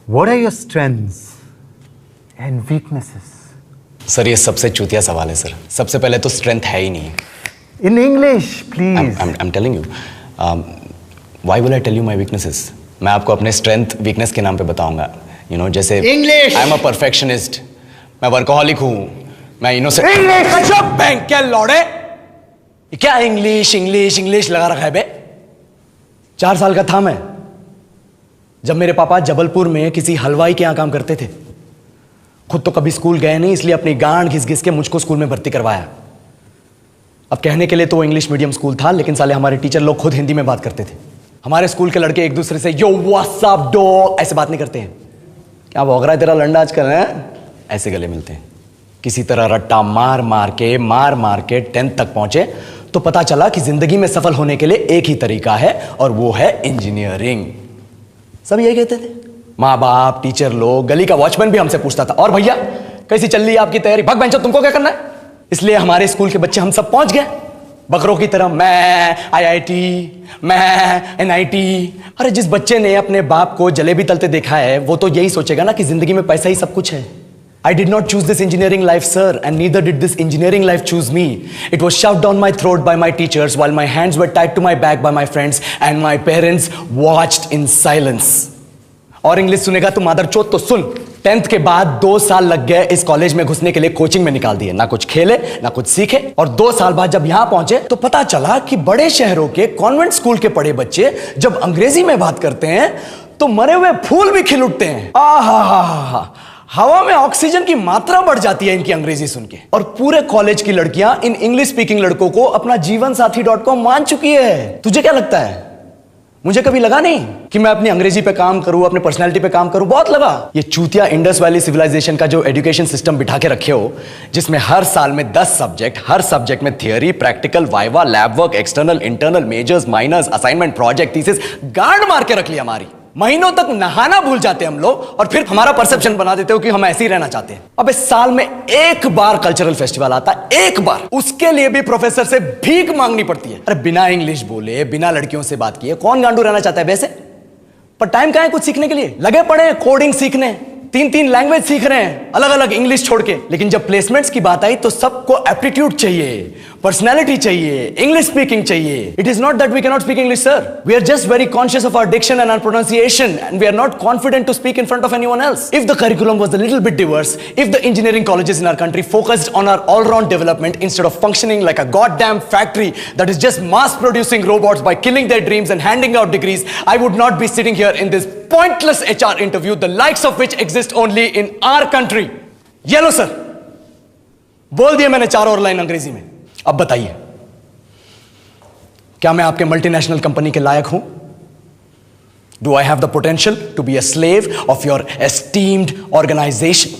What are your strengths and weaknesses? Sir ये सबसे चूतिया सवाल है सर। सबसे पहले तो स्ट्रेंथ है ही नहीं। In English, please. I'm telling you. Why will I tell you my weaknesses? मैं आपको अपने स्ट्रेंथ वीकनेस के नाम पे बताऊंगा। You know, जैसे English. I'm a perfectionist. मैं वर्कोहॉलिक हूँ। मैं इनोसेंट। English. अच्छा बैंक क्या लौड़े? क्या इंग्लिश इंग्लिश इंग्लिश लगा रखा है बे? 4 साल का था मैं जब मेरे पापा जबलपुर में किसी हलवाई के यहाँ काम करते थे। खुद तो कभी स्कूल गए नहीं, इसलिए अपनी गांड घिस घिस के मुझको स्कूल में भर्ती करवाया। अब कहने के लिए तो वो इंग्लिश मीडियम स्कूल था, लेकिन साले हमारे टीचर लोग खुद हिंदी में बात करते थे। हमारे स्कूल के लड़के एक दूसरे से यो व्हाट्स अप डॉग ऐसे बात नहीं करते हैं। क्या भौंक रहा है तेरा लंडा आजकल है? ऐसे गले मिलते हैं। किसी तरह रट्टा मार मार के 10th तक पहुंचे तो पता चला कि जिंदगी में सफल होने के लिए एक ही तरीका है और वो है इंजीनियरिंग। सब यही कहते थे। माँ बाप, टीचर लोग, गली का वॉचमैन भी हमसे पूछता था, और भैया कैसी चल रही है आपकी तैयारी? भग बेंचो, तुमको क्या करना है? इसलिए हमारे स्कूल के बच्चे हम सब पहुंच गए बकरों की तरह। मैं IIT, मैं NIT। अरे जिस बच्चे ने अपने बाप को जलेबी तलते देखा है वो तो यही सोचेगा ना कि जिंदगी में पैसा ही सब कुछ है। I did not choose this engineering life, sir, and neither did this engineering life choose me. It was shoved down my throat by my teachers while my hands were tied to my back by my friends and my parents watched in silence. और English सुनेगा तो मादरचोद तो सुन। 10th के बाद 2 साल लग गए इस कॉलेज में घुसने के लिए, कोचिंग में निकाल दिए। ना कुछ खेले ना कुछ सीखे, और 2 साल बाद जब यहां पहुंचे तो पता चला कि बड़े शहरों के कॉन्वेंट स्कूल के पढ़े बच्चे जब अंग्रेजी में बात करते हैं तो मरे हुए फूल भी खिल उठते हैं। आहा, हवा में ऑक्सीजन की मात्रा बढ़ जाती है इनकी अंग्रेजी सुन के। और पूरे कॉलेज की लड़कियां इन इंग्लिश स्पीकिंग लड़कों को अपना जीवनसाथी.com मान चुकी है। तुझे क्या लगता है? मुझे कभी लगा नहीं कि मैं अपनी अंग्रेजी पे काम करूं, अपने पर्सनालिटी पे काम करूं। बहुत लगा। ये चूतिया इंडस वैली सिविलाइजेशन का जो एजुकेशन सिस्टम बिठा के रखे हो, जिसमें हर साल में 10 सब्जेक्ट, हर सब्जेक्ट में theory, practical, viva, lab work, external, internal, majors, minors, assignment, project, thesis, गांड मार के रख लिया हमारी। महीनों तक नहाना भूल जाते हैं हम लोग, और फिर हमारा परसेप्शन बना देते हो कि हम ऐसे ही रहना चाहते हैं। अब इस साल में एक बार कल्चरल फेस्टिवल आता है, एक बार। उसके लिए भी प्रोफेसर से भीख मांगनी पड़ती है। अरे बिना इंग्लिश बोले, बिना लड़कियों से बात किए कौन गांडू रहना चाहता है वैसे? पर टाइम कहां है कुछ सीखने के लिए? लगे पड़े हैं कोडिंग सीखने, 3 लैंग्वेज सीख रहे हैं, अलग अलग इंग्लिश छोड़ के। लेकिन जब प्लेसमेंट्स की बात आई तो सबको एप्टीट्यूड चाहिए, पर्सनैलिटी चाहिए, इंग्लिश स्पीकिंग चाहिए। It is not that we can not speak English, sir. We are just very conscious of our diction and our pronunciation, and we are not confident to speak in front of anyone else. If the curriculum was a little bit diverse, if the engineering colleges in our country focused on our all round development instead of functioning like a goddamn factory that is just mass producing robots by killing their dreams and handing out degrees, I would not be sitting here in this pointless HR interview, the likes of which exist only in our country. ये लो sir, बोल दिया मैंने 4 और line अंग्रेजी में। अब बताइए, क्या मैं आपके मल्टीनेशनल कंपनी के लायक हूं? Do I have the potential to be a slave of your esteemed organization?